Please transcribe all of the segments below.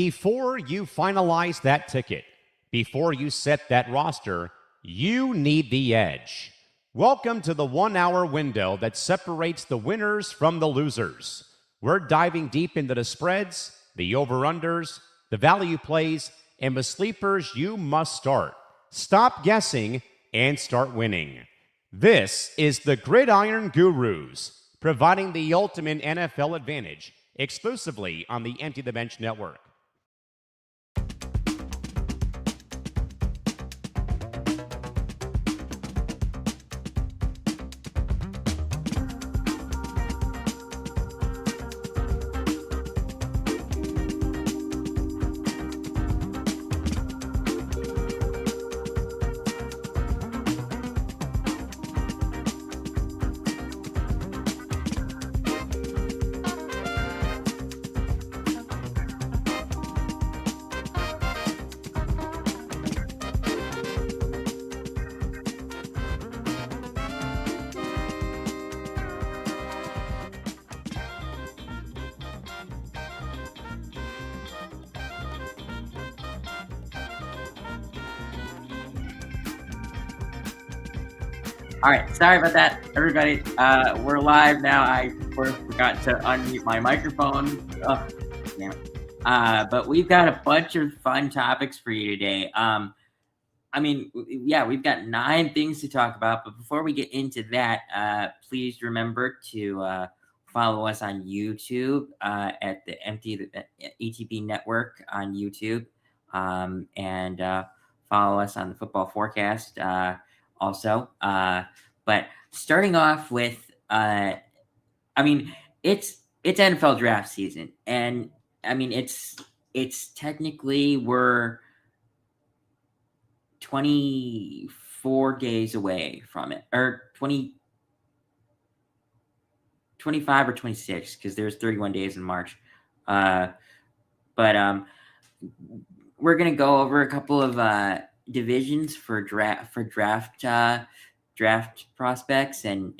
Before you finalize that ticket, before you set that roster, you need the edge. Welcome to the 1 hour window that separates the winners from the losers. We're diving deep into the spreads, the over-unders, the value plays, and the sleepers you must start. Stop guessing and start winning. This is the Gridiron Gurus, providing the ultimate NFL advantage exclusively on the Empty the Bench Network. All right, sorry about that, everybody. We're live now. I, of course, forgot to unmute my microphone. Oh, damn. But we've got a bunch of fun topics for you today. We've got 9 things to talk about. But before we get into that, please remember to follow us on YouTube at the ETB Network on YouTube, and follow us on the Football Forecast. Also, but starting off with, it's NFL draft season, and it's technically we're 24 days away from it, or 25 or 26, because there's 31 days in March. But we're gonna go over a couple of divisions for draft prospects, and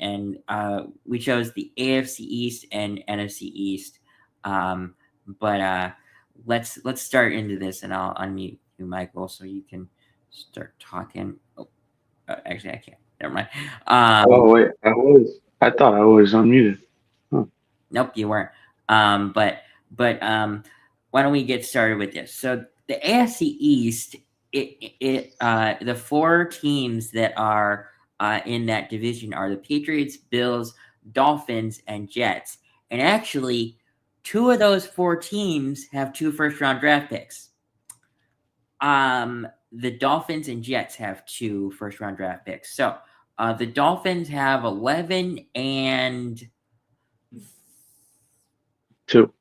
we chose the AFC East and NFC East. But let's start into this, and I'll unmute you, Michael, so you can start talking. Actually, I can't. Never mind. Wait, I thought I was unmuted. Huh. Nope, you weren't. But why don't we get started with this? So the AFC East. The 4 teams that are in that division are the Patriots, Bills, Dolphins, and Jets. And actually, 2 of those 4 teams have 2 first-round draft picks. The Dolphins and Jets have 2 first-round draft picks. So the Dolphins have 11 and 2.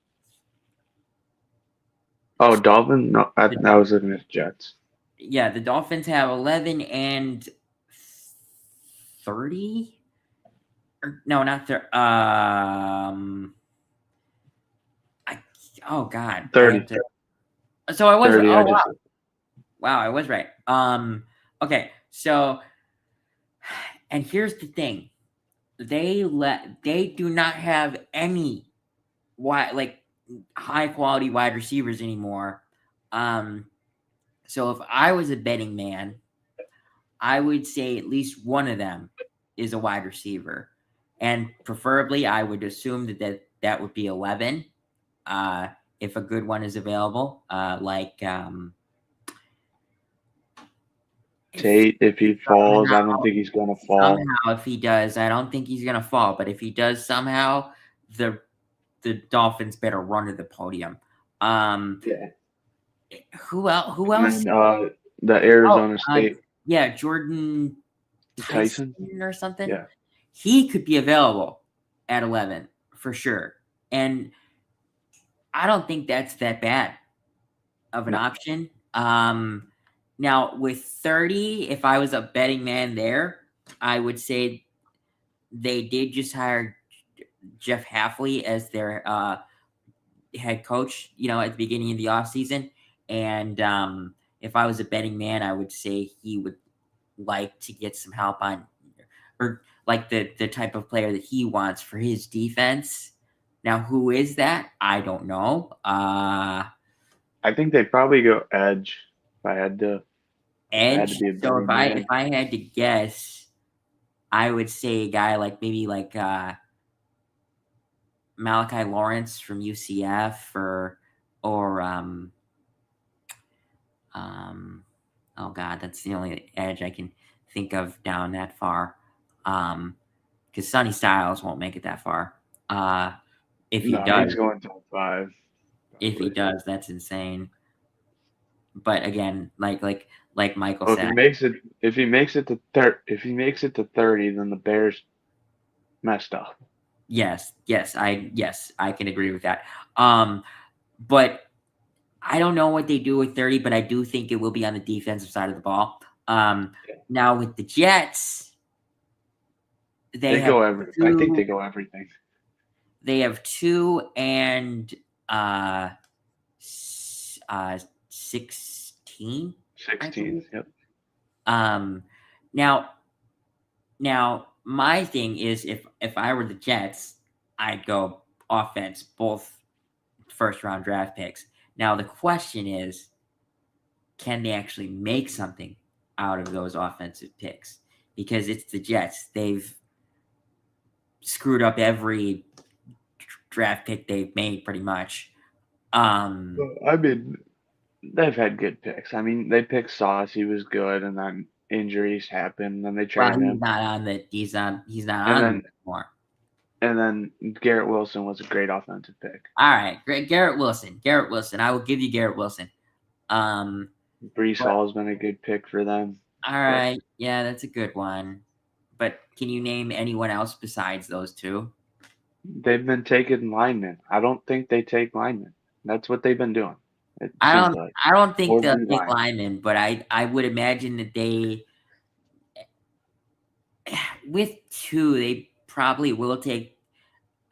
Oh, Dolphins? No, I was looking at Jets. Yeah, the Dolphins have 11 and 30. No, not 30. Oh God, 30. So I was. 30, oh wow, wow, I was right. Okay, so, and here's the thing: they do not have any high quality wide receivers anymore. So if I was a betting man, I would say at least one of them is a wide receiver. And preferably, I would assume that would be 11 if a good one is available. Tate, if he falls, I don't think he's going to fall. Somehow, if he does, I don't think he's going to fall. But if he does somehow, the Dolphins better run to the podium. Yeah. Who else? And, the Arizona State. Yeah, Jordan Tyson or something. Yeah. He could be available at 11 for sure. And I don't think that's that bad of an option. Now, with 30, if I was a betting man there, I would say they did just hire Jeff Hafley as their head coach, at the beginning of the offseason. And if I was a betting man, I would say he would like to get some help on, or like the type of player that he wants for his defense. Now, who is that? I don't know. I think they'd probably go edge if I had to. Edge. be a So betting man. if I had to guess, I would say a guy like maybe like Malachi Lawrence from UCF or oh god, that's the only edge I can think of down that far. Because Sonny Styles won't make it that far. If he does, he's going top 5. if he does, that's insane. But again, like Michael Well, said, if he makes it to 30, then the Bears messed up. yes, I can agree with that. But I don't know what they do with 30, but I do think it will be on the defensive side of the ball. Now with the Jets, they have go everything. I think they go everything. They have 2 and 16. 16. Yep. Now my thing is if I were the Jets, I'd go offense, both first round draft picks. Now the question is, can they actually make something out of those offensive picks? Because it's the Jets. They've screwed up every draft pick they've made pretty much. I mean, they've had good picks. I mean, they picked Sauce. He was good, and then injuries happened. And then they traded him. He's not on anymore. And then Garrett Wilson was a great offensive pick. All right, great. Garrett Wilson. I will give you Garrett Wilson. Breece Hall's been a good pick for them. All right, yeah, that's a good one. But can you name anyone else besides those 2? They've been taking linemen. I don't think they take linemen. That's what they've been doing. I don't think they'll take linemen, but I would imagine that they, with 2, they probably will take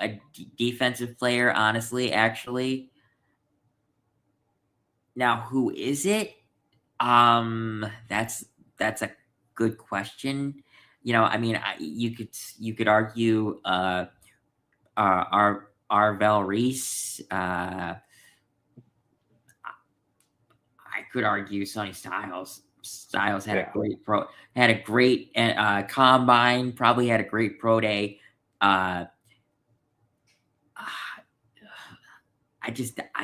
a defensive player. Honestly, actually. Now, who is it? That's a good question. I mean, you could argue Arvell Reese. I could argue Sonny Styles. Styles had a great combine. Probably had a great pro day. I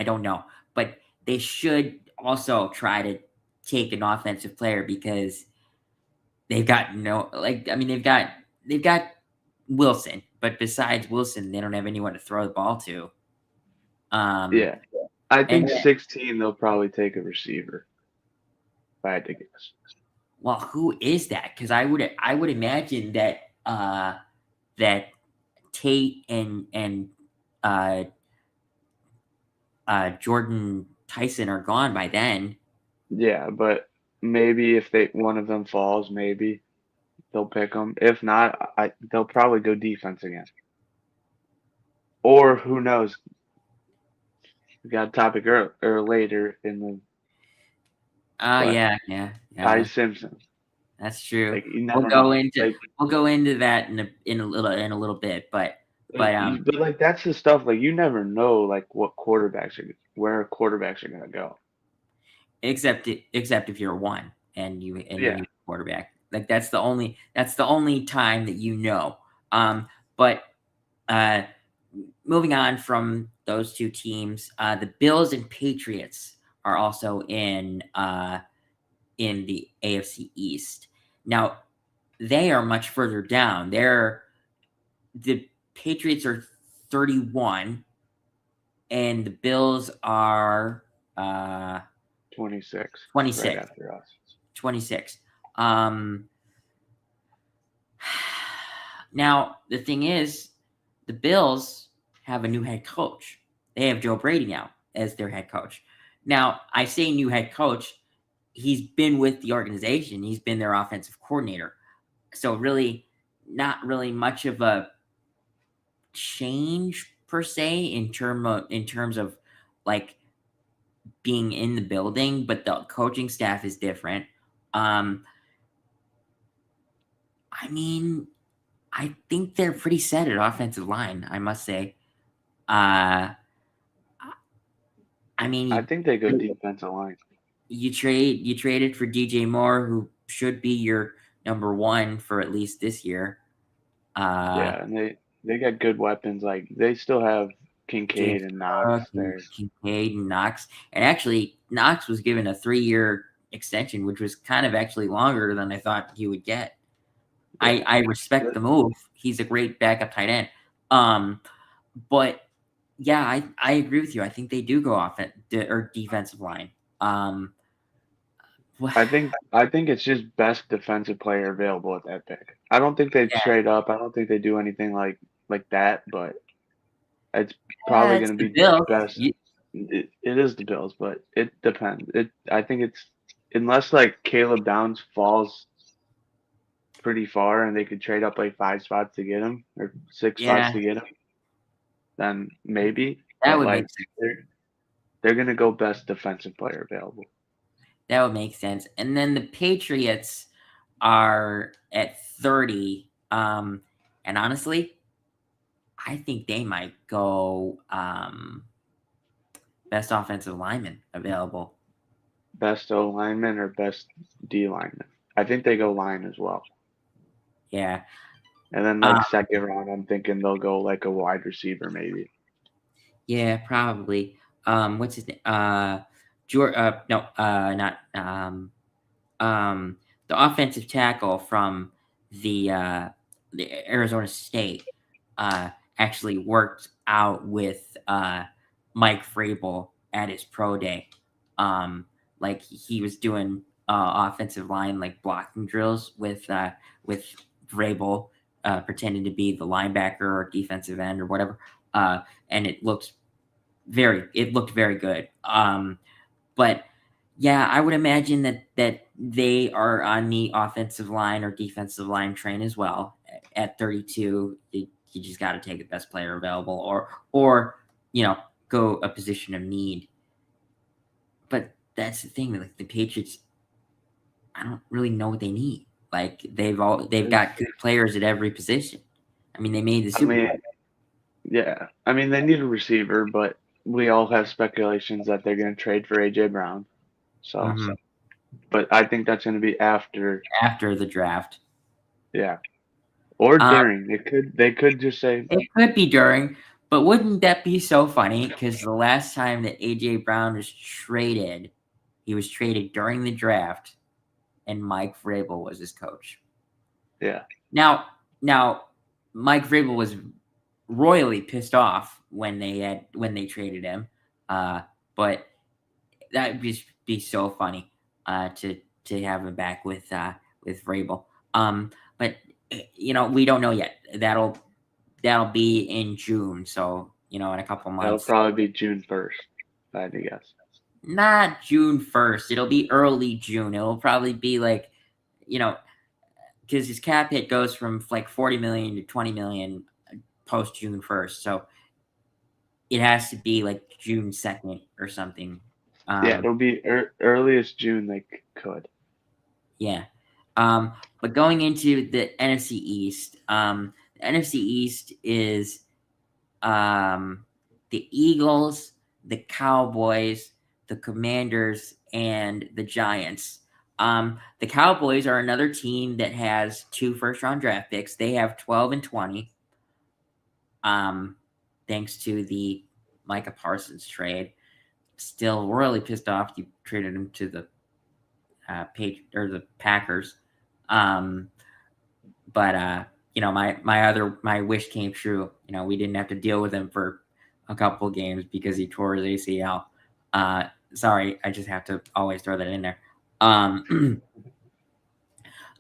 don't know, but they should also try to take an offensive player because they've got they've got Wilson, but besides Wilson, they don't have anyone to throw the ball to. Yeah, I think 16 they'll probably take a receiver. If I had to guess. Well, who is that? Because I would imagine that that Tate and Jordan Tyson are gone by then. Yeah, but maybe if one of them falls, maybe they'll pick them. If not, they'll probably go defense again. Or who knows? We got a topic or later in the. Yeah. Ty Simpson. That's true. We'll go into that in a little bit, but like that's the stuff like you never know like where quarterbacks are gonna go. Except if you're 1 and you need a quarterback. Like that's the only time that you know. But moving on from those 2 teams, the Bills and Patriots are also in the AFC East. Now, they are much further down. The Patriots are 31, and the Bills are 26. 26. Right after us. 26. Now, the thing is, the Bills have a new head coach. They have Joe Brady now as their head coach. Now, I say new head coach. He's been with the organization. He's been their offensive coordinator. So really, not really much of a change per se in terms of like being in the building, but the coaching staff is different. I mean, I think they're pretty set at offensive line, I must say. I mean, I think they go defensive line. You traded for DJ Moore, who should be your number one for at least this year. Yeah, and they got good weapons. Like they still have Kincaid and Knox there. Kincaid and Knox. And actually, Knox was given a 3-year extension, which was kind of actually longer than I thought he would get. Yeah. I respect the move. He's a great backup tight end. But yeah, I agree with you. I think they do go offense or defensive line. I think it's just best defensive player available at that pick. I don't think they trade up. I don't think they do anything like that, but it's probably going to be the best. It is the Bills, but it depends. I think it's unless like Caleb Downs falls pretty far and they could trade up like 5 spots to get him or 6 spots to get him, then maybe. That would make sense. They're going to go best defensive player available. That would make sense. And then the Patriots are at 30. And honestly, I think they might go best offensive lineman available. Best O lineman or best D lineman? I think they go line as well. Yeah. And then like second round, I'm thinking they'll go like a wide receiver maybe. Yeah, probably. What's his name? The offensive tackle from the Arizona State actually worked out with Mike Vrabel at his pro day. Like he was doing offensive line like blocking drills with Vrabel pretending to be the linebacker or defensive end or whatever. And it looked very good. But yeah, I would imagine that they are on the offensive line or defensive line train as well. At 32, you just got to take the best player available, or go a position of need. But that's the thing, like the Patriots, I don't really know what they need. Like they've got good players at every position. I mean, they made the Super Bowl. Yeah, I mean they need a receiver, but we all have speculations that they're going to trade for AJ Brown. So, but I think that's going to be after the draft. Yeah, or during. They could just say it could be during. But wouldn't that be so funny? Because the last time that AJ Brown was traded, he was traded during the draft, and Mike Vrabel was his coach. Yeah. Now, Mike Vrabel was royally pissed off when they traded him, but that would just be so funny to have him back with Vrabel. But we don't know yet. That'll be in June, so in a couple months. That'll probably be June 1st, I guess. Not June 1st. It'll be early June. It'll probably be like, because his cap hit goes from like $40 million to $20 million post June 1st. So it has to be like June 2nd or something. Yeah, it'll be earliest June they could. Yeah. But going into the NFC East, the NFC East is the Eagles, the Cowboys, the Commanders, and the Giants. The Cowboys are another team that has 2 first-round draft picks. They have 12 and 20. Thanks to the Micah Parsons trade. Still really pissed off you traded him to the the Packers. But my wish came true. We didn't have to deal with him for a couple games because he tore his ACL. Sorry, I just have to always throw that in there.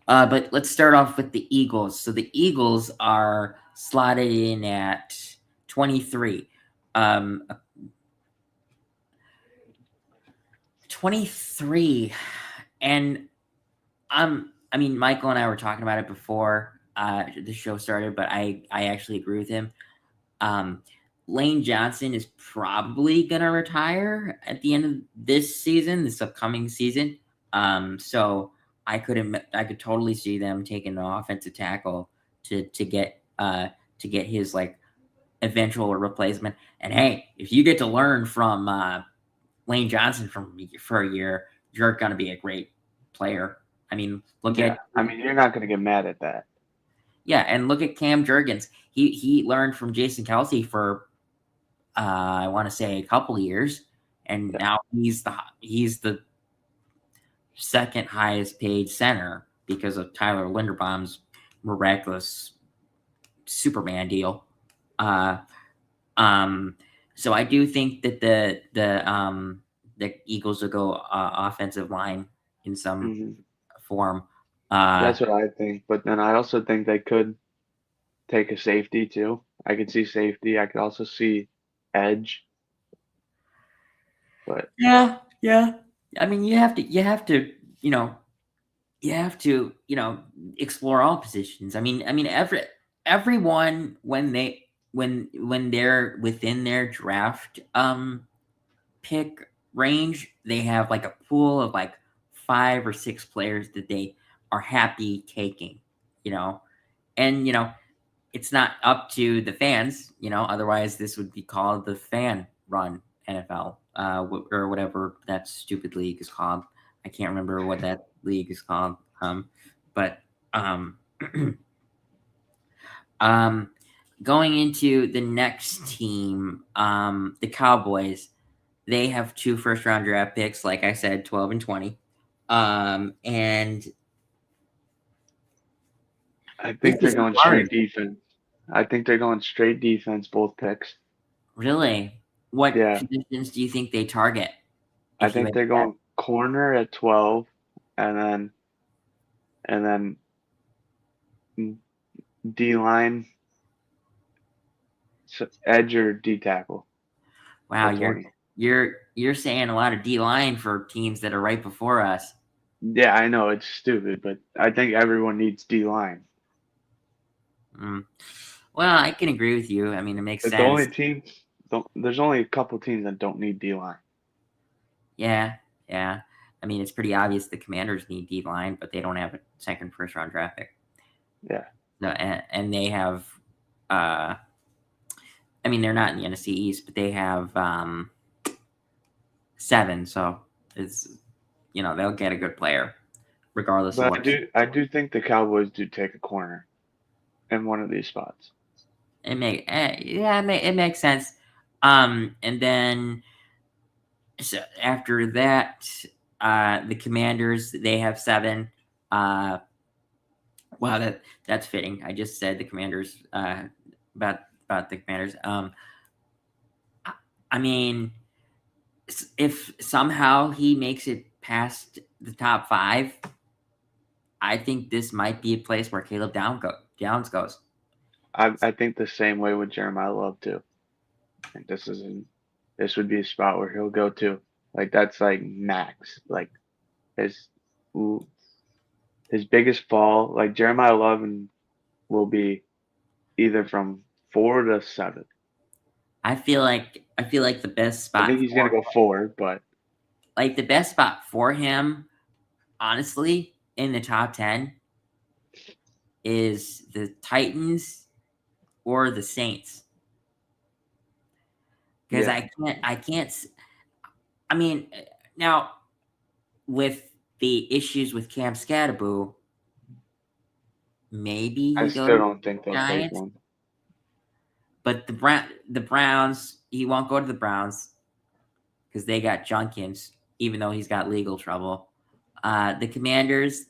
But let's start off with the Eagles. So the Eagles are slotted in at 23. 23. And Michael and I were talking about it before the show started, but I actually agree with him. Lane Johnson is probably going to retire at the end of this upcoming season. So I could totally see them taking an offensive tackle to get his like eventual replacement. And hey, if you get to learn from Lane Johnson for a year, you're going to be a great player. I mean, you're not going to get mad at that. Yeah, and look at Cam Jurgens. He learned from Jason Kelce for I want to say a couple of years, and now he's the second highest paid center because of Tyler Linderbaum's miraculous Superman deal. So I do think that the Eagles will go offensive line in some form. That's what I think. But then I also think they could take a safety too. I could see safety. I could also see edge. But yeah. I mean, you have to explore all positions. I mean, everyone when they're within their draft pick range, they have like a pool of like 5 or 6 players that they are happy taking, and it's not up to the fans, otherwise this would be called the fan run NFL, or whatever that stupid league is called. I can't remember what that league is called. But going into the next team, the Cowboys, they have 2 first-round draft picks, like I said, 12 and 20. And I think they're going straight defense. I think they're going straight defense, both picks. Really? What positions do you think they target? I think they're going corner at 12, and then D-line, edge or D tackle. Wow, you're saying a lot of D-line for teams that are right before us. Yeah, I know it's stupid, but I think everyone needs D-line. Well, I can agree with you. I mean, it makes sense. There's only a couple teams that don't need D-line. Yeah. I mean, it's pretty obvious the Commanders need D-line, but they don't have a second first-round draft pick. Yeah. No, and they have, I mean, they're not in the NFC East, but they have 7, so it's, they'll get a good player regardless of what. I do think the Cowboys do take a corner in one of these spots. It makes sense. And then so after that, the Commanders, they have 7. Wow, that's fitting. I just said the Commanders about the Commanders. I mean, if somehow he makes it past the top 5, I think this might be a place where Caleb Downs goes. I think the same way with Jeremiah Love too. I think this would be a spot where he'll go to. Like that's like max. Like his biggest fall. Like Jeremiah Love will be either from 4 to 7. I feel like the best spot. I think he's gonna go 4, but like the best spot for him, honestly, in the top 10 is the Titans or the Saints. Because I can't. I mean, now with the issues with Cam Scatterboo, maybe I still don't think they'll take one. But the Browns, he won't go to the Browns because they got Junkins, even though he's got legal trouble. The Commanders,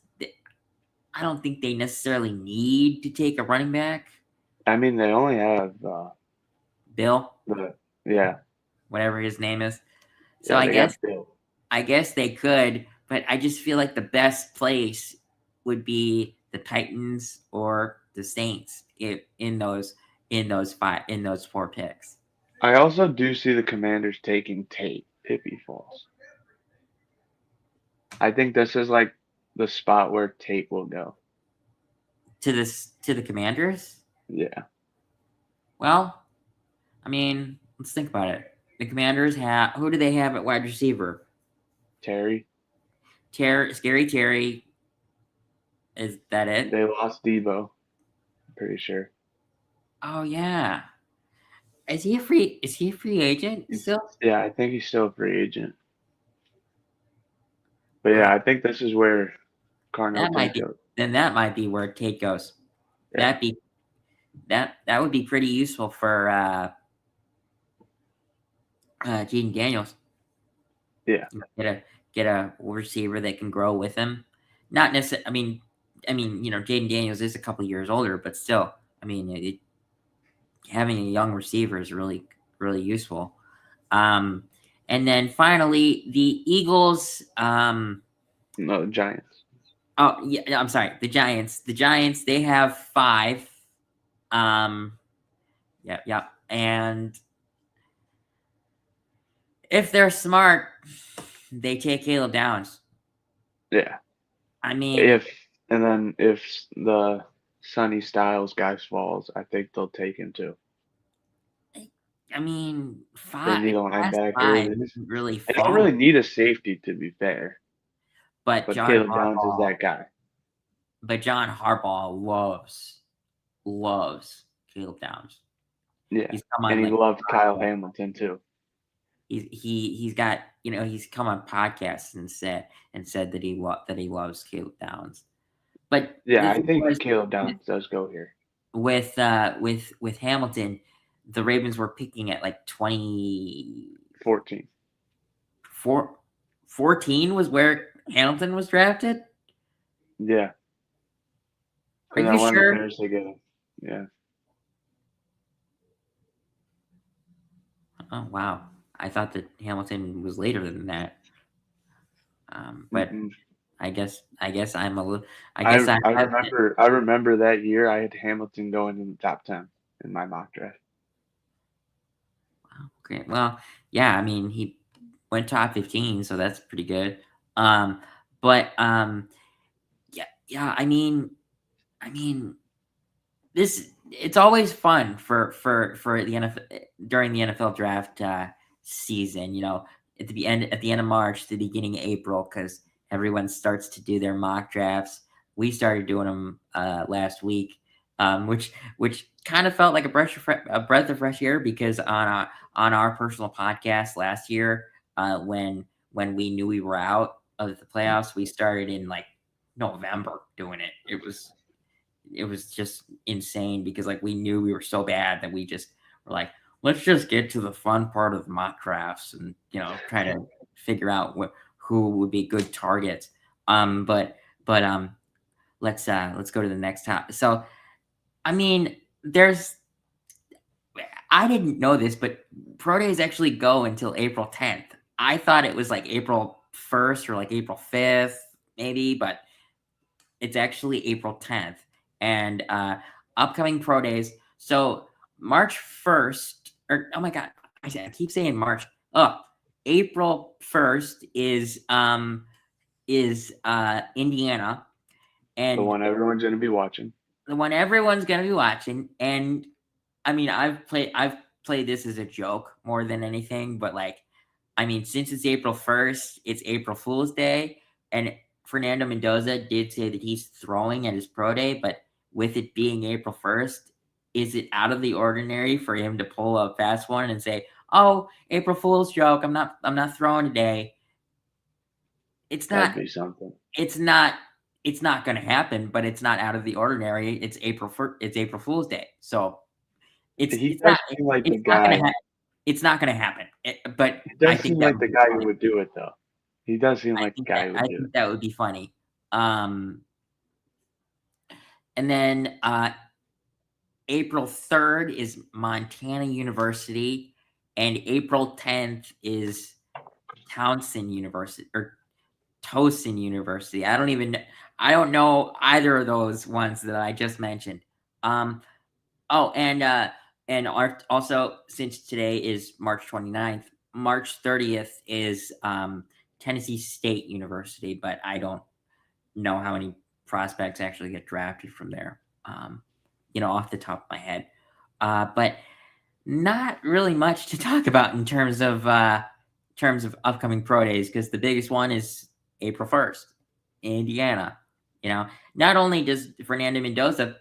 I don't think they necessarily need to take a running back. I mean, they only have Bill. Yeah. Whatever his name is. So I guess they could, but I just feel like the best place would be the Titans or the Saints in those 4 picks. I also do see the Commanders taking Tate if he falls. I think this is like the spot where Tate will go. To the Commanders? Yeah. Well, I mean, let's think about it. The Commanders who do they have at wide receiver? Scary Terry. Is that it? They lost Debo. I'm pretty sure. Oh yeah. Is he a free agent still? Yeah, I think he's still a free agent. But yeah, I think this is where Cardinal That might be. goes. Then that might be where Tate goes. Yeah. That would be pretty useful for Jaden Daniels. Yeah. Get a receiver that can grow with him. Not necessarily. I mean, Jaden Daniels is a couple years older, but still, having a young receiver is really, really useful. And then finally, the Eagles. No, Giants. Oh yeah, I'm sorry. The Giants. The Giants. They have 5. Yeah, and if they're smart, they take Caleb Downs. Yeah. I mean, if the Sonny Styles guy falls, I think they'll take him too. I mean, They 5. need a linebacker. Really They don't really need a safety, to be fair. But Caleb Downs is that guy. But John Harbaugh loves Caleb Downs. Yeah, and he loved Kyle Hamilton too. He's got he's come on podcasts and said that he loves Caleb Downs. But yeah, I think Caleb Downs does go here. With Hamilton, the Ravens were picking at like 14. 14 was where Hamilton was drafted? Yeah. Are you sure? Yeah. Oh wow. I thought that Hamilton was later than that. But I guess I'm a little. I remember that year I had Hamilton going in the top 10 in my mock draft. Wow. Okay. Well, yeah. I mean, he went top 15, so that's pretty good. Yeah. I mean, it's always fun for the NFL during the NFL draft season. At the end of March, the beginning of April, because everyone starts to do their mock drafts. We started doing them last week, which kind of felt like a breath of fresh air, because on our personal podcast last year, when we knew we were out of the playoffs, we started in like November doing it. It was just insane, because like we knew we were so bad that we just were like, let's just get to the fun part of mock drafts and try to figure out who would be good targets. But let's go to the next topic. So, I mean, I didn't know this, but pro days actually go until April 10th. I thought it was like April 1st or like April 5th, maybe, but it's actually April 10th. And upcoming pro days. So March 1st, or oh my God, I keep saying March. April 1st is Indiana, and the one everyone's going to be watching. And I mean, I've played this as a joke more than anything, but like, I mean, since it's April 1st, it's April Fool's Day, and Fernando Mendoza did say that he's throwing at his pro day, but with it being April 1st, is it out of the ordinary for him to pull a fast one and say, "Oh, April Fool's joke, I'm not throwing today"? It's not. That'd be something. It's not going to happen, but it's not out of the ordinary. It's April Fool's Day, so it's not going to happen. But he does seem like the guy who would do it, though. He does seem like the guy who would do it. I think that would be funny. And then April 3rd is Montana University, and April 10th is Towson University or Towson University. I don't know either of those ones that I just mentioned. And also, since today is March 29th, March 30th is Tennessee State University, but I don't know how many prospects actually get drafted from there, off the top of my head. But not really much to talk about in terms of upcoming pro days, because the biggest one is April 1st, Indiana. Not only does Fernando Mendoza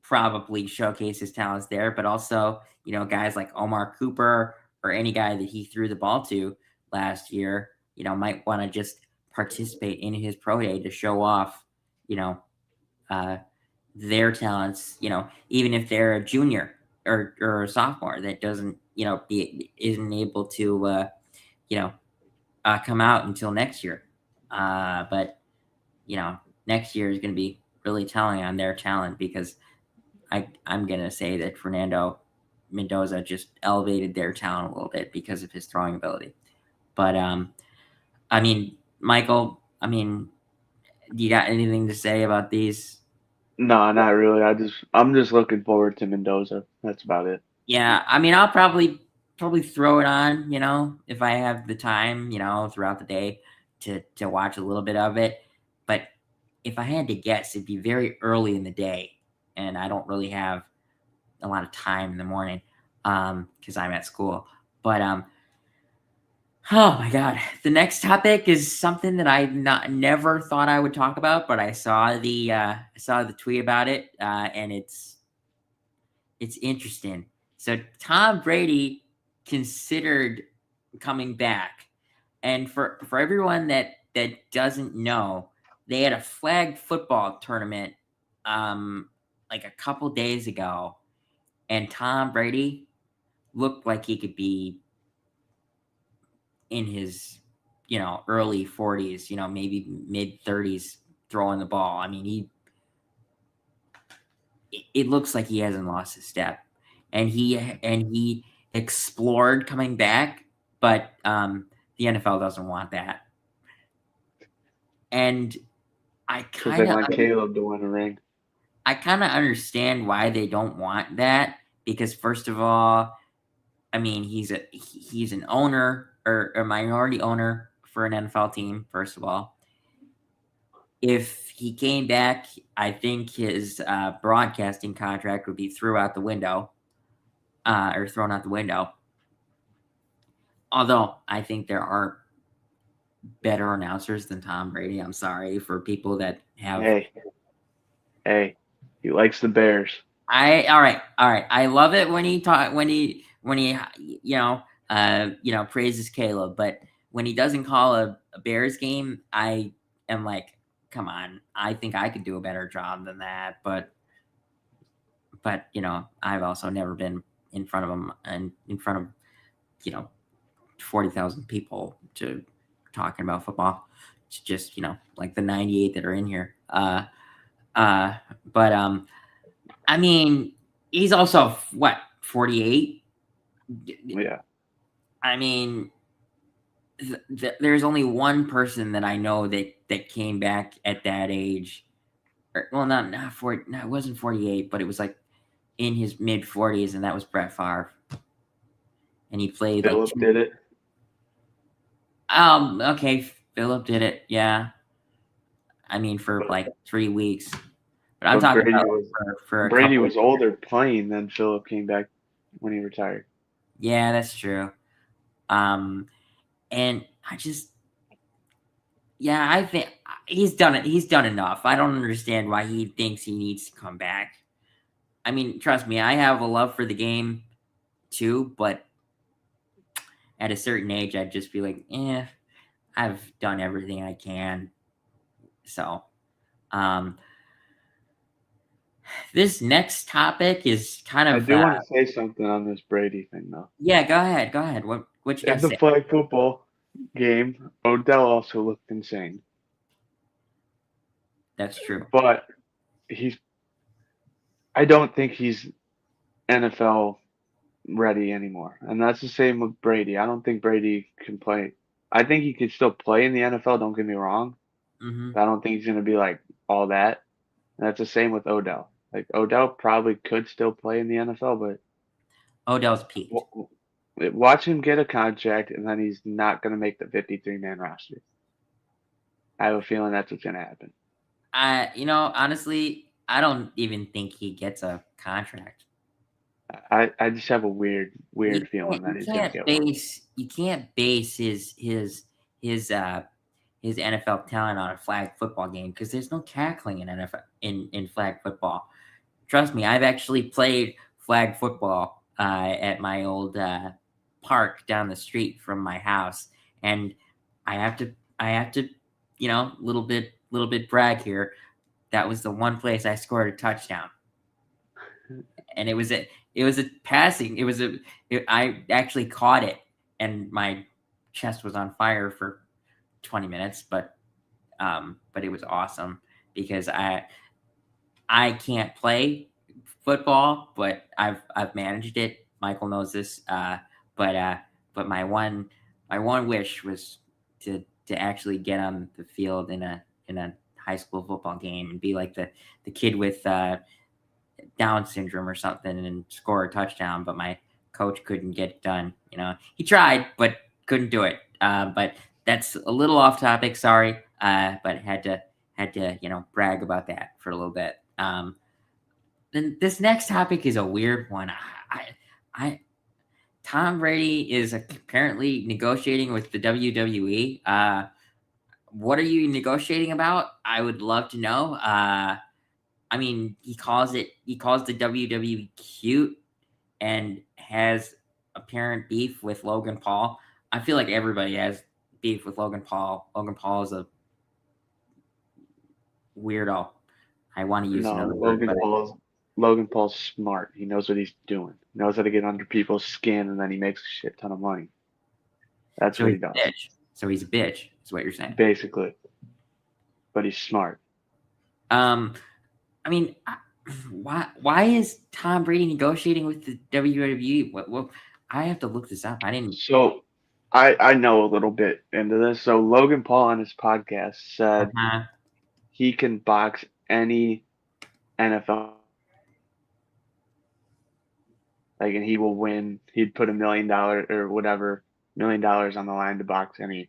probably showcase his talents there, but also, guys like Omar Cooper or any guy that he threw the ball to last year, might want to just participate in his pro day to show off, their talents, even if they're a junior or a sophomore that doesn't, isn't able to, come out until next year. But, next year is going to be really telling on their talent because I'm going to say that Fernando Mendoza just elevated their talent a little bit because of his throwing ability. But, Michael, do you got anything to say about these? No, not really. I'm just looking forward to Mendoza. That's about it. Yeah, I'll probably throw it on, if I have the time, throughout the day to watch a little bit of it. But if I had to guess, it'd be very early in the day, and I don't really have a lot of time in the morning because I'm at school. But oh my God, the next topic is something that I never thought I would talk about, but I saw the tweet about it, and it's interesting. So Tom Brady considered coming back, and for everyone that doesn't know, they had a flag football tournament like a couple days ago, and Tom Brady looked like he could be in his early 40s, maybe mid 30s throwing the ball. It looks like he hasn't lost his step, and he explored coming back, but the NFL doesn't want that. And I kind of want Caleb to win a ring. I kind of understand why they don't want that, because first of all, he's an owner or a minority owner for an NFL team. First of all, if he came back, I think his broadcasting contract would be thrown out the window. Although I think there are better announcers than Tom Brady. I'm sorry for people that have. Hey, he likes the Bears. All right. I love it when he praises Caleb, but when he doesn't call a Bears game, I am like, come on. I think I could do a better job than that, but I've also never been in front of him and in front of 40,000 people to talking about football. It's just like the 98 that are in here. But he's also what, 48? Yeah. There's only one person that I know that came back at that age. Not 40. No, it wasn't 48, but it was like in his mid 40s, and that was Brett Favre. And he played. Philip did it. Okay, Philip did it. Yeah. For like 3 weeks. But I'm talking Brady about Brady was older playing than Philip came back when he retired. Yeah, that's true. And I think he's done it. He's done enough. I don't understand why he thinks he needs to come back. Trust me, I have a love for the game too, but at a certain age, I'd just be like, I've done everything I can. So, this next topic is kind of. I do want to say something on this Brady thing, though. Yeah, go ahead. What you got to say? In the flag football game, Odell also looked insane. That's true. But I don't think he's NFL ready anymore. And that's the same with Brady. I don't think Brady can play. I think he could still play in the NFL, don't get me wrong. Mm-hmm. But I don't think he's going to be like all that. And that's the same with Odell. Like, Odell probably could still play in the NFL, but Odell's peaked. Watch him get a contract, and then he's not going to make the 53-man roster. I have a feeling that's what's going to happen. Honestly, I don't even think he gets a contract. I just have a weird feeling that he's going to get one. You can't base his NFL talent on a flag football game because there's no tackling in NFL in flag football. Trust me, I've actually played flag football at my old park down the street from my house, and I have to little bit brag here. That was the one place I scored a touchdown, and it was a passing. I actually caught it, and my chest was on fire for 20 minutes, but it was awesome because I can't play football, but I've managed it. Michael knows this, but my one wish was to actually get on the field in a high school football game and be like the kid with Down syndrome or something and score a touchdown, but my coach couldn't get it done. He tried, but couldn't do it. But that's a little off topic. Sorry, but had to brag about that for a little bit. Then this next topic is a weird one. Tom Brady is apparently negotiating with the WWE. What are you negotiating about? I would love to know. He calls the WWE cute and has apparent beef with Logan Paul. I feel like everybody has beef with Logan Paul. Logan Paul is a weirdo. I want to use another word. Logan Paul's smart. He knows what he's doing. He knows how to get under people's skin, and then he makes a shit ton of money. That's what he does. So he's a bitch, is what you're saying. Basically. But he's smart. Why is Tom Brady negotiating with the WWE? What I have to look this up. I didn't. So I know a little bit into this. So Logan Paul on his podcast said he can box any NFL. And he will win. He'd put $1 million or whatever, $1 million on the line to box any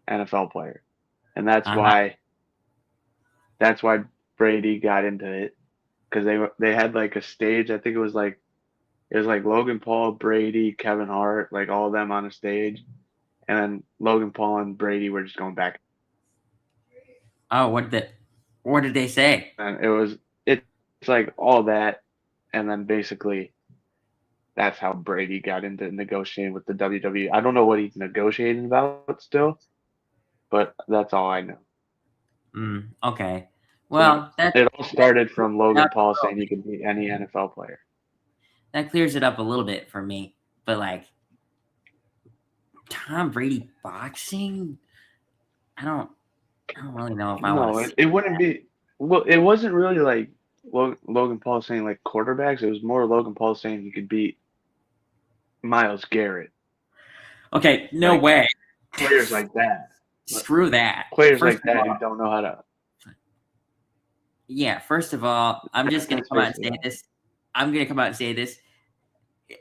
NFL player. And that's why Brady got into it, because they had like a stage. I think it was like Logan Paul, Brady, Kevin Hart, like all of them on a stage, and then Logan Paul and Brady were just going back. Oh, what did they say? And it's like all that, and then basically that's how Brady got into negotiating with the WWE. I don't know what he's negotiating about still, but that's all I know. Okay. Well, it all started from Logan Paul saying he could beat any NFL player. That clears it up a little bit for me. But like Tom Brady boxing, I don't really know if I want to. It wouldn't be. Well, it wasn't really like Logan Paul saying like quarterbacks. It was more Logan Paul saying he could beat Myles Garrett. Okay, no way. Players like that. Screw that. Players like that who don't know how to. Yeah, first of all, I'm just going to come out and say this.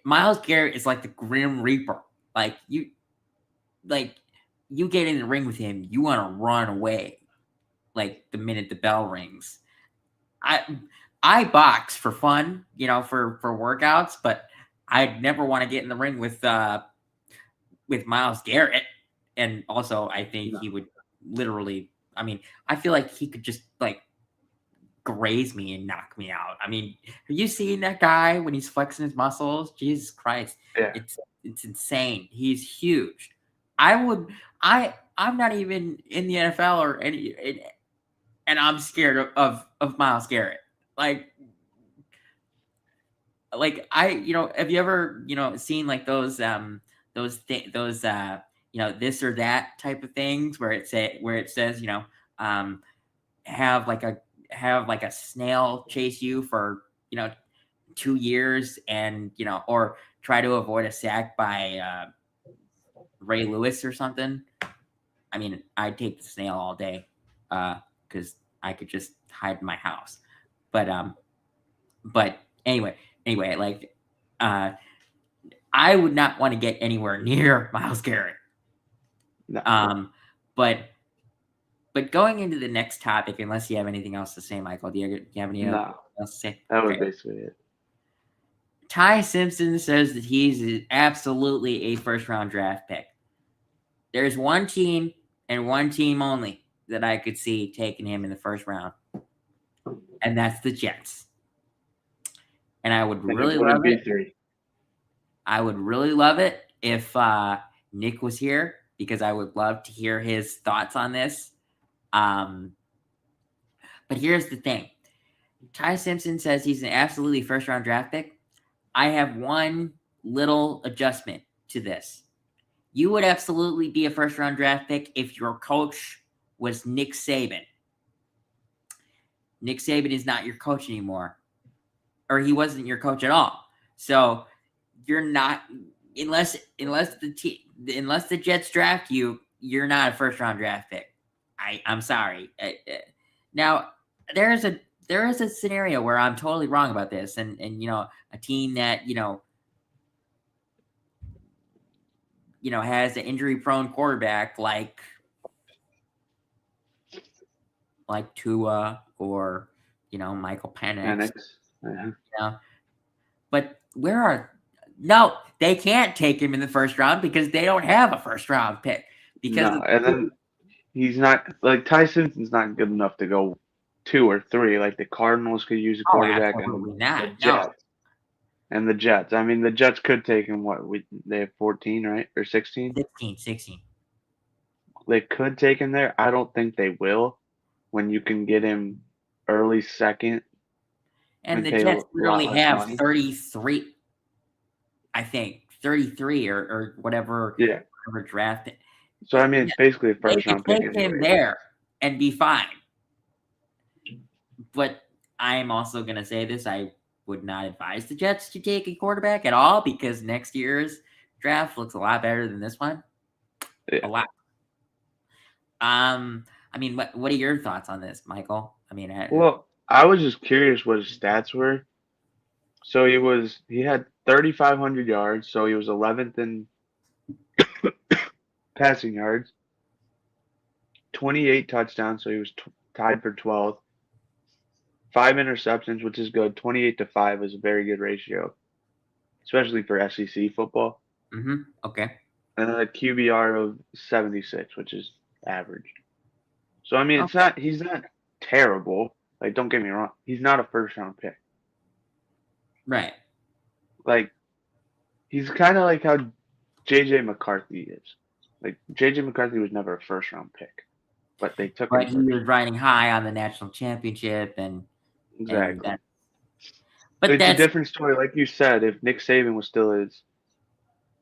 Myles Garrett is like the Grim Reaper. Like you get in the ring with him, you want to run away. Like the minute the bell rings. I box for fun, for workouts, but I'd never want to get in the ring with Myles Garrett. And also, I think he would literally. I feel like he could just like graze me and knock me out. Have you seen that guy when he's flexing his muscles? Jesus Christ, yeah. It's insane. He's huge. I'm not even in the NFL or any, and I'm scared of Myles Garrett. Have you ever seen like those this or that type of things where it says have like a snail chase you for 2 years and or try to avoid a sack by Ray Lewis or something. I'd take the snail all day because I could just hide in my house. But anyway, like I would not want to get anywhere near Myles Garrett. No. But going into the next topic, unless you have anything else to say, Michael, do you have anything else to say? That was basically it. Ty Simpson says that he's absolutely a first-round draft pick. There's one team and one team only that I could see taking him in the first round, and that's the Jets. And I would really love it. I would really love it if Nick was here, because I would love to hear his thoughts on this. But here's the thing. Ty Simpson says he's an absolutely first-round draft pick. I have one little adjustment to this. You would absolutely be a first-round draft pick if your coach was Nick Saban. Nick Saban is not your coach anymore. Or he wasn't your coach at all. So you're not, unless the Jets draft you, you're not a first-round draft pick. I'm sorry. Now there is a scenario where I'm totally wrong about this, and a team that has an injury-prone quarterback like Tua or Michael Penix. But no, they can't take him in the first round because they don't have a first-round pick. And then he's not like Ty Simpson's not good enough to go 2 or 3. Like the Cardinals could use a quarterback, and the Jets. And the Jets. I mean, the Jets could take him. They have 14, right, or 16? 16. They could take him there. I don't think they will. When you can get him early second. And the Jets literally have 33. I think 33 or whatever. Yeah. Whatever draft. So I mean, it's basically a first round pick. Take him there and be fine. But I am also going to say this: I would not advise the Jets to take a quarterback at all because next year's draft looks a lot better than this one. Yeah. A lot. I mean, what are your thoughts on this, Michael? I mean, I was just curious what his stats were. So he had 3,500 yards, so he was 11th in passing yards, 28 touchdowns, so he was tied for 12th. 5 interceptions, which is good. 28-5 is a very good ratio, especially for SEC football. Mm-hmm. Okay. And then a QBR of 76, which is average. So I mean, he's not terrible. Like, don't get me wrong, he's not a first round pick. Right. Like, he's kind of like how JJ McCarthy is. Like, JJ McCarthy was never a first round pick, but they took him. But he was riding high on the national championship, and exactly. But it's that's a different story. Like you said, if Nick Saban was still his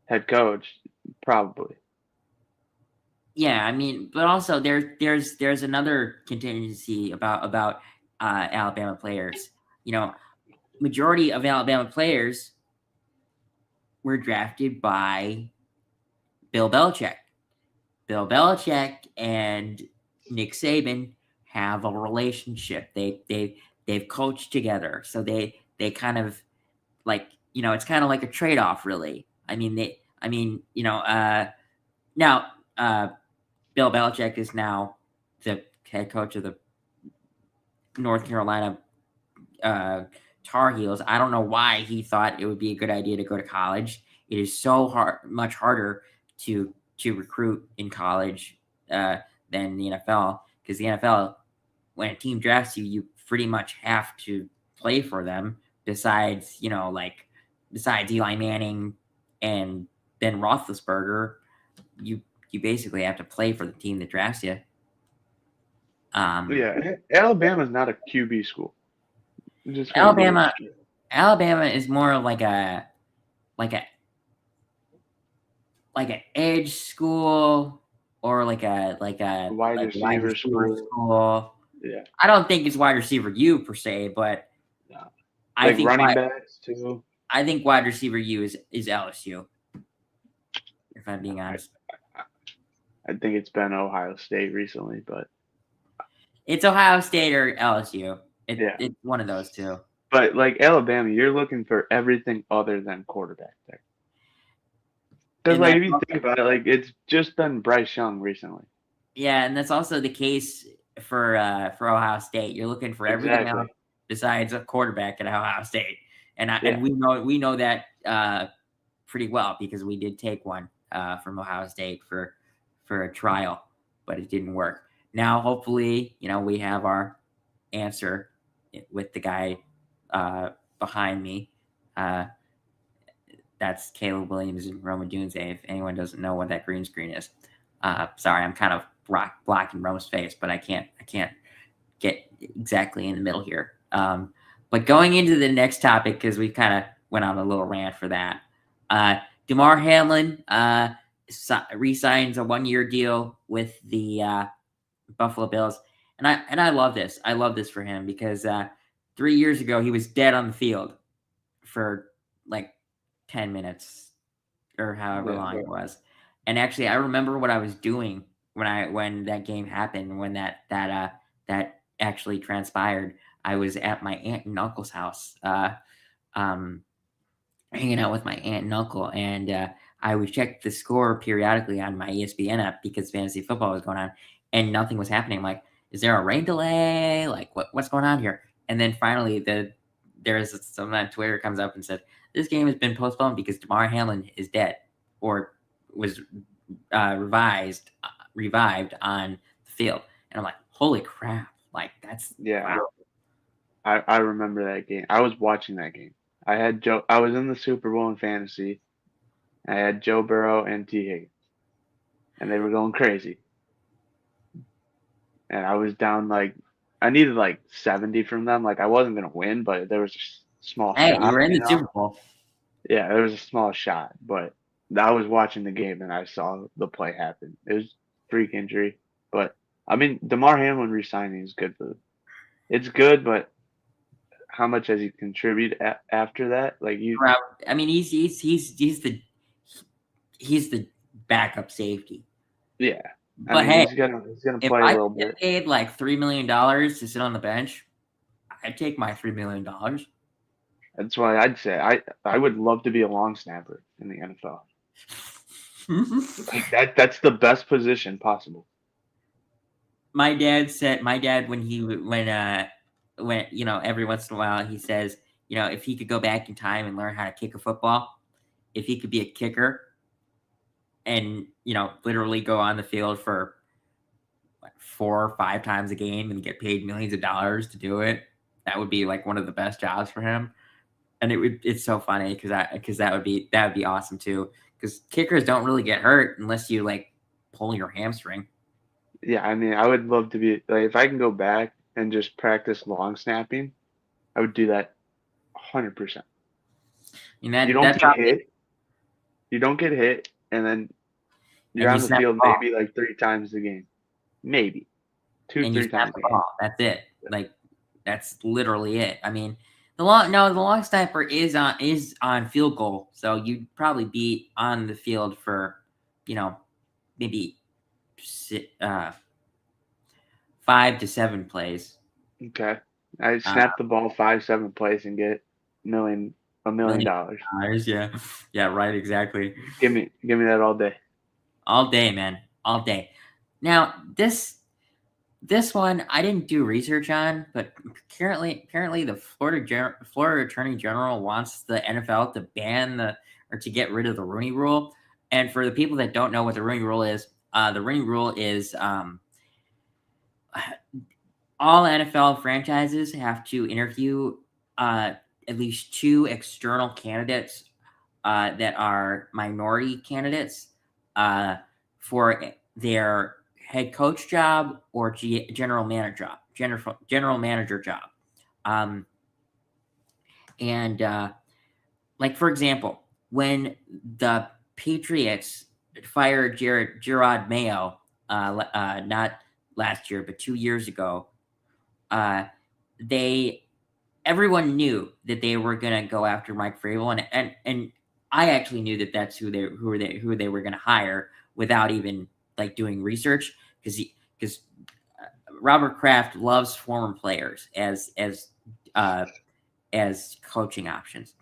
head coach, probably. Yeah, I mean, but also there's another contingency about Alabama players. Majority of Alabama players were drafted by Bill Belichick. Bill Belichick and Nick Saban have a relationship. They've coached together, so they kind of like it's kind of like a trade-off, really. Now Bill Belichick is now the head coach of the North Carolina Tar Heels. I don't know why he thought it would be a good idea to go to college. It is so much harder to recruit in college than the NFL, because the NFL, when a team drafts you, you pretty much have to play for them. Besides Eli Manning and Ben Roethlisberger, you basically have to play for the team that drafts you. Alabama's not a QB school. Alabama is more like an edge school or like a wide receiver school. Yeah, I don't think it's wide receiver U per se, but no. I think running backs too. I think wide receiver U is LSU. If I'm being honest, I think it's been Ohio State recently, but it's Ohio State or LSU. It's one of those two. But like Alabama, you're looking for everything other than quarterback there. Because if you think about it, it's just been Bryce Young recently. Yeah, and that's also the case for Ohio State. You're looking for everything else besides a quarterback at Ohio State, and we know that pretty well because we did take one from Ohio State for a trial, but it didn't work. Now, hopefully, we have our answer with the guy behind me. That's Caleb Williams and Roma Dunze. If anyone doesn't know what that green screen is, sorry, I'm kind of blocking Rome's face, but I can't get exactly in the middle here. But going into the next topic, because we kind of went on a little rant for that. DeMar Hamlin re-signs a 1-year deal with the Buffalo Bills, and I love this. I love this for him because 3 years ago he was dead on the field for like 10 minutes or however long it was. And actually, I remember what I was doing when that game happened, when that actually transpired. I was at my aunt and uncle's house, hanging out with my aunt and uncle, and I would check the score periodically on my ESPN app because fantasy football was going on, and nothing was happening. I'm like, is there a rain delay? Like, what's going on here? And then finally, there's someone on Twitter comes up and said, this game has been postponed because DeMar Hamlin is dead or was revived on the field. And I'm like, holy crap. Like, that's wow. I remember that game. I was watching that game. I was in the Super Bowl in fantasy. I had Joe Burrow and T. Higgins. And they were going crazy. And I was down I needed 70 from them. I wasn't going to win, but there was a small shot. Hey, you were in the Super Bowl. Yeah, there was a small shot, but I was watching the game and I saw the play happen. It was freak injury. But, I mean, DeMar Hamlin re-signing is good for them. It's good, but how much has he contributed after that? I mean, he's the backup safety. Yeah. But he's gonna play a little bit. If I get paid $3 million to sit on the bench, I'd take my $3 million. That's why I'd say I would love to be a long snapper in the NFL. That's the best position possible. My dad when every once in a while he says, if he could go back in time and learn how to kick a football, if he could be a kicker and literally go on the field for 4 or 5 times a game and get paid millions of dollars to do it, that would be one of the best jobs for him. And it's so funny because that would be awesome too, because kickers don't really get hurt unless you pull your hamstring. Yeah, I mean, I would love to be if I can go back and just practice long snapping, I would do that 100%. You don't get hit. You don't get hit, and then you're on the field maybe 3 times a game, maybe 2-3 times a game. That's it. That's literally it. I mean, the long snapper is on field goal, so you'd probably be on the field for maybe 5 to 7 plays. Okay, I snap the ball 5-7 plays and get $1 million. Yeah, right, exactly. Give me that all day. All day, man, all day. Now this one I didn't do research on, but apparently the Florida Attorney General wants the NFL to to get rid of the Rooney Rule. And for the people that don't know what the Rooney Rule is all NFL franchises have to interview at least 2 external candidates that are minority candidates for their head coach job or general manager job. For example, when the Patriots fired Gerard Mayo, not last year, but 2 years ago, everyone knew that they were going to go after Mike Vrabel, and I actually knew that that's who they were going to hire without even doing research, because Robert Kraft loves former players as coaching options.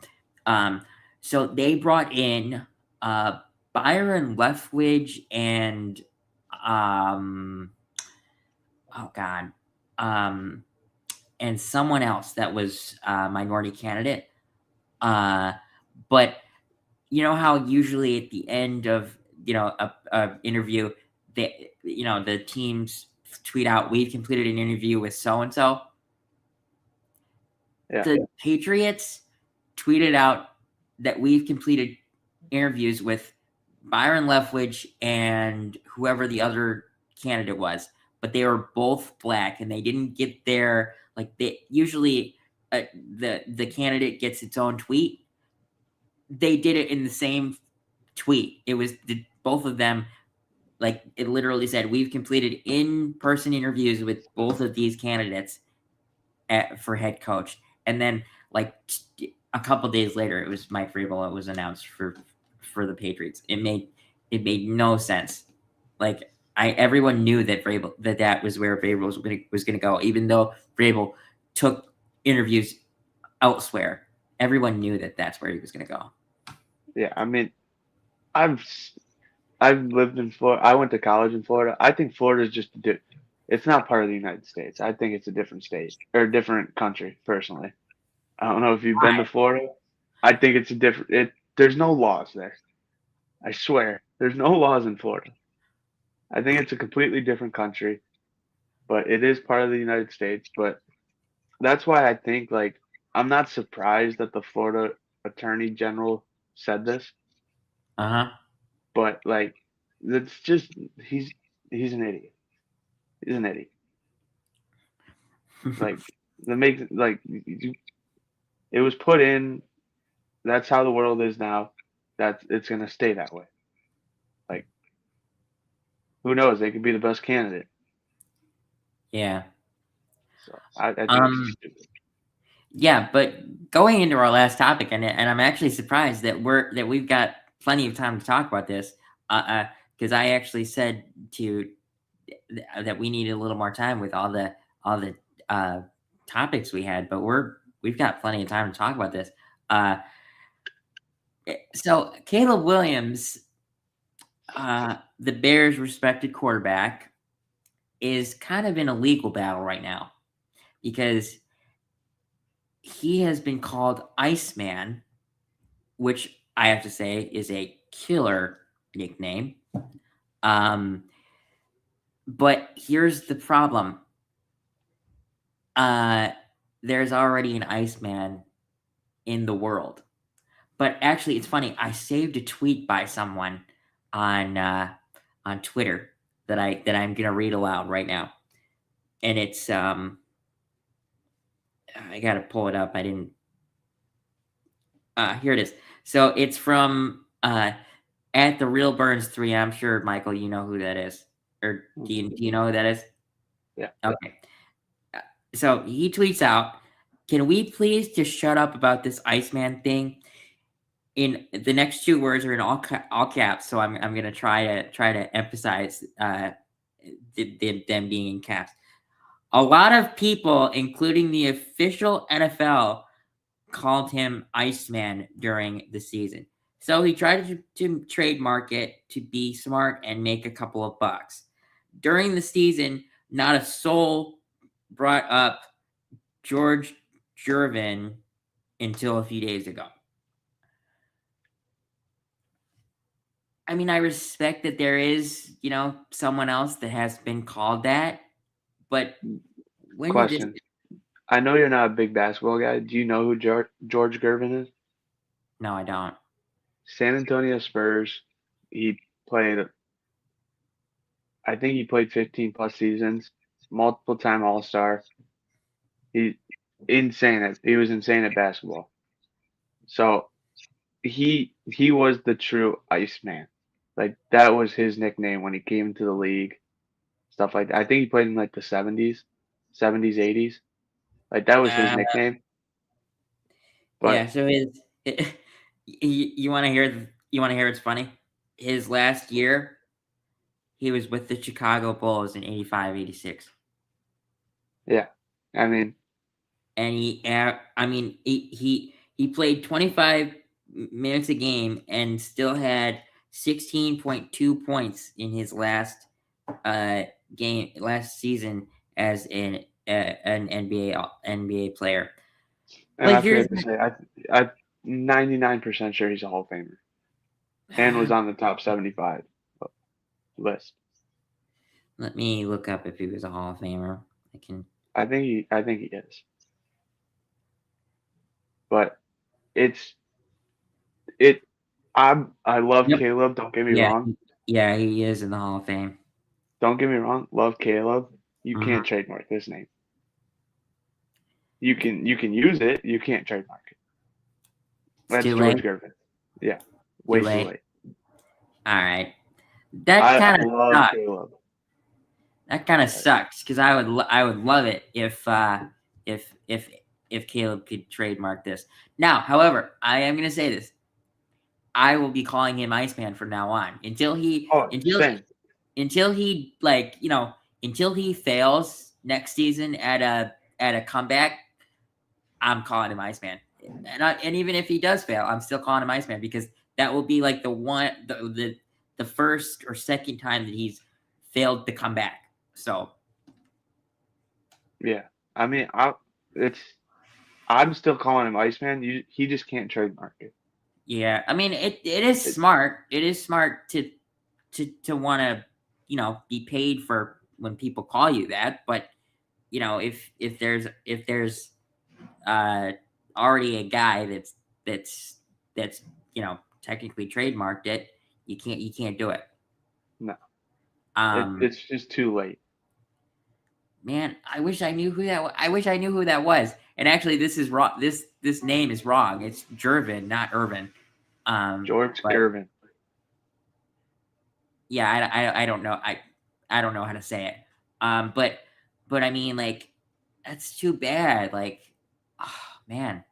So they brought in Byron Leftwich and and someone else that was a minority candidate. But you know how usually at the end of a interview, the teams tweet out, "We've completed an interview with so and so." The Patriots tweeted out that we've completed interviews with Byron Leftwich and whoever the other candidate was, but they were both black, and they didn't get their they usually the candidate gets its own tweet. They did it in the same tweet. It was both of them. It literally said, "We've completed in-person interviews with both of these candidates for head coach," and then a couple days later, it was Mike Vrabel. It was announced for the Patriots. It made no sense. Everyone knew that that was where Vrabel was going to go, even though Vrabel took interviews elsewhere. Everyone knew that that's where he was going to go. Yeah, I mean, I've lived in Florida. I went to college in Florida. I think Florida is just it's not part of the United States. I think it's a different state or a different country, personally. I don't know if you've been to Florida. I think it's a different. There's no laws there. I swear, there's no laws in Florida. I think it's a completely different country, but it is part of the United States. But that's why I think I'm not surprised that the Florida Attorney General said this. But it's just he's an idiot. He's an idiot. That makes it was put in. That's how the world is now. It's gonna stay that way. Who knows? They could be the best candidate. Yeah. So I think it's stupid. Yeah, but going into our last topic, and I'm actually surprised that we've got plenty of time to talk about this, because I actually said that we needed a little more time with all the topics we had, but we've got plenty of time to talk about this. So Caleb Williams, the Bears' respected quarterback, is kind of in a legal battle right now because he has been called Iceman, which I have to say is a killer nickname. But here's the problem. There's already an Iceman in the world. But actually, it's funny. I saved a tweet by someone on Twitter that I'm gonna read aloud right now, and it's I gotta pull it up. I didn't. Here it is. So it's from at the Real Burns 3. I'm sure, Michael, you know who that is, or do you know who that is? Yeah. Okay. So he tweets out, "Can we please just shut up about this Iceman thing?" In the next two words are in all caps, so I'm gonna try to emphasize them being in caps. A lot of people, including the official NFL, called him Iceman during the season. So he tried to trademark it to be smart and make a couple of bucks. During the season, not a soul brought up George Gervin until a few days ago. I mean, I respect that there is, someone else that has been called that, but when Question. I know you're not a big basketball guy. Do you know who George Gervin is? No, I don't. San Antonio Spurs. I think he played 15 plus seasons, multiple time All-Star. He's insane. He was insane at basketball. So he was the true Iceman. That was his nickname when he came into the league. Stuff like that. I think he played in the 70s, 80s. That was his nickname. But yeah, so you want to hear it's funny? His last year, he was with the Chicago Bulls in 85-86. Yeah. I mean, and he played 25 minutes a game and still had 16.2 points in his last season as an NBA player. And I forget to say, I'm 99% sure he's a Hall of Famer, and was on the top 75 list. Let me look up if he was a Hall of Famer. I think he is. But I love Caleb. Don't get me wrong. Yeah, he is in the Hall of Fame. Don't get me wrong. Love Caleb. You can't trademark this name. You can use it. You can't trademark it. That's too George late. Gervin. Yeah, way too late. All right, that kind of love sucks. Caleb. That kind of sucks because I would love it if Caleb could trademark this. Now, however, I am going to say this: I will be calling him Iceman from now on until he until he fails next season at a comeback. I'm calling him Iceman, and even if he does fail, I'm still calling him Iceman because that will be like the first or second time that he's failed to come back. So, yeah, I mean, I'm still calling him Iceman. He just can't trademark it. Yeah, I mean, it is smart. It is smart to want to be paid for when people call you that. But if there's already a guy that's technically trademarked it, you can't do it. No, it's just too late. Man, I wish I knew who that was. And actually, this is wrong. This name is wrong. It's Gervin, not Irvin. George Gervin. Yeah, I don't know. I don't know how to say it. But I mean, like, that's too bad. Like, oh man,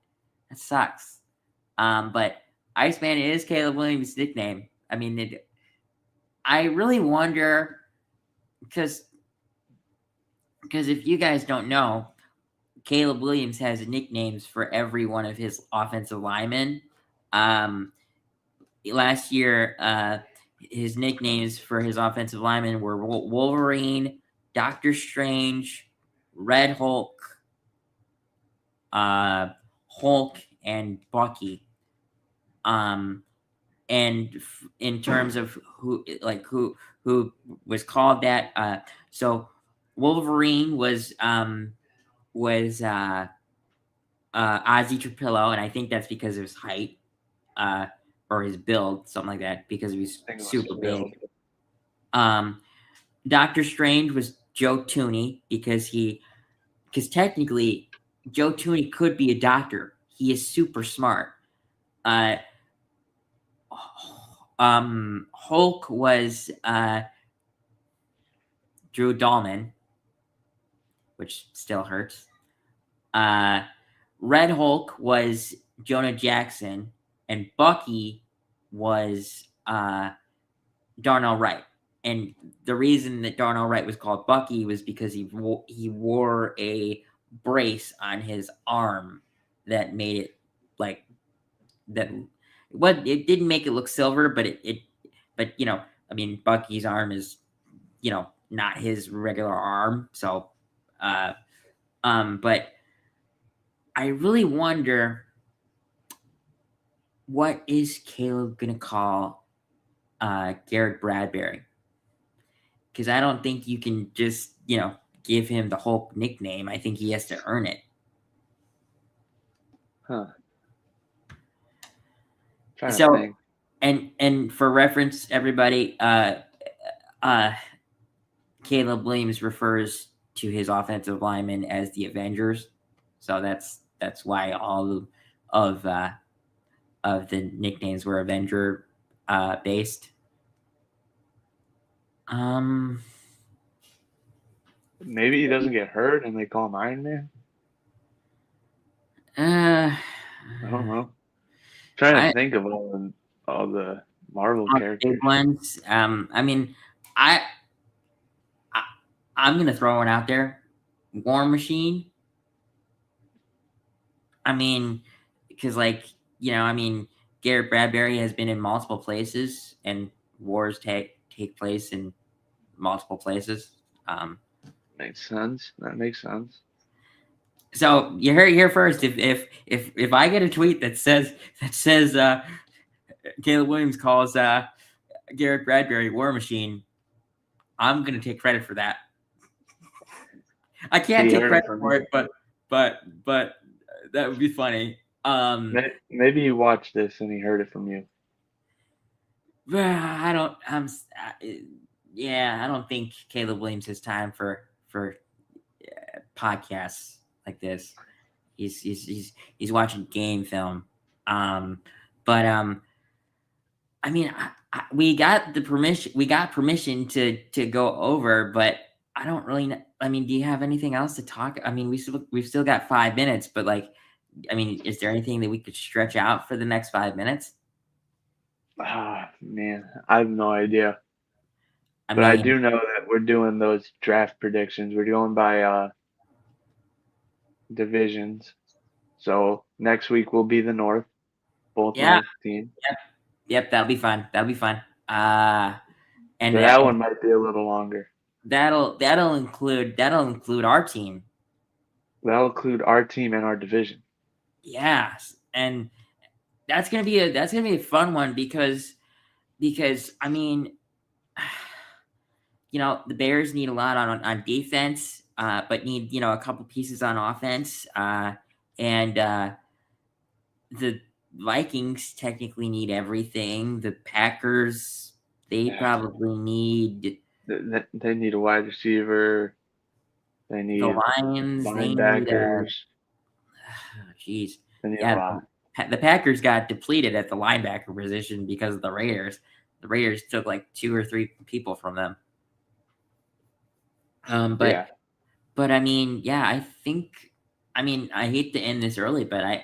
that sucks. But Iceman is Caleb Williams' nickname. I mean, I really wonder because if you guys don't know, Caleb Williams has nicknames for every one of his offensive linemen. Last year, his nicknames for his offensive linemen were Wolverine, Doctor Strange, Red Hulk, Hulk, and Bucky. And in terms of who was called that, so Wolverine was Ozzy Trapillo, and I think that's because of his height, or his build, something like that, because he was super big. Doctor Strange was Joe Tooney because technically Joe Tooney could be a doctor. He is super smart. Hulk was Drew Dahlman, which still hurts. Red Hulk was Jonah Jackson, and Bucky was Darnell Wright. And the reason that Darnell Wright was called Bucky was because he wore a brace on his arm that made it like that. It didn't make it look silver, but but I mean, Bucky's arm is not his regular arm, so but I really wonder what is Caleb gonna call Garrett Bradbury, because I don't think you can just give him the Hulk nickname. I think he has to earn it. Huh. So, and for reference, everybody, Caleb Williams refers to his offensive linemen as the Avengers. So that's why all of the nicknames were Avenger based. Maybe he doesn't get hurt and they call him Iron Man. I don't know. Trying to think of all the Marvel characters. Big ones. I mean, I'm gonna throw one out there. War Machine. I mean, because Garrett Bradbury has been in multiple places, and wars take place in multiple places. Makes sense. That makes sense. So you heard it here first. If I get a tweet that says Caleb Williams calls Garrett Bradbury War Machine, I'm gonna take credit for that. I can't take credit for it, but that would be funny. Maybe you watched this and he heard it from you. I don't. Yeah, I don't think Caleb Williams has time for podcasts like this. He's watching game film. But I mean, we got permission to go over, but I don't really know. I mean, do you have anything else to talk? I mean, we've still got 5 minutes, but like, I mean, is there anything that we could stretch out for the next 5 minutes? Ah, man, I have no idea. I I do know that we're doing those draft predictions. We're going by divisions. So next week will be the North, both North teams. Yep, that'll be fun. And so that one might be a little longer. That'll include our team. That'll include our team and our division. Yes, and that's gonna be a fun one because I mean, you know, the Bears need a lot on defense, but need, you know, a couple pieces on offense, and the Vikings technically need everything. The Packers, they probably need. They need a wide receiver. They need the Lions. linebackers. Jeez. They need a lot. The Packers got depleted at the linebacker position because of the Raiders. The Raiders took like 2 or 3 people from them. But I mean, yeah, I hate to end this early, but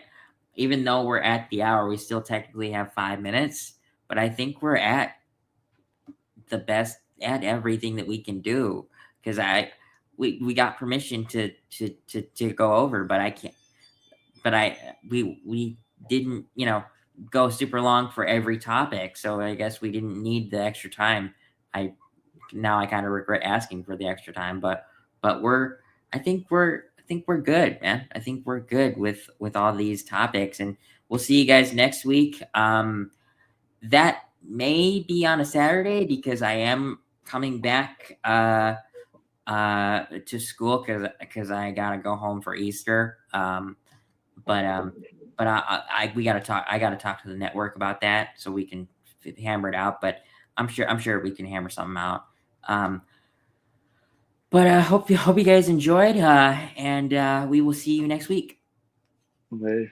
even though we're at the hour, we still technically have 5 minutes, but I think we're at the best at everything that we can do, because we got permission to go over, but I can't. But we didn't, you know, go super long for every topic, so I guess we didn't need the extra time. I kind of regret asking for the extra time, but I think we're good, man. I think we're good with all these topics, and we'll see you guys next week. That may be on a Saturday because I am coming back to school because I gotta go home for Easter. But we gotta talk. I gotta talk to the network about that so we can hammer it out. But I'm sure we can hammer something out. But I hope you guys enjoyed, and we will see you next week. Bye.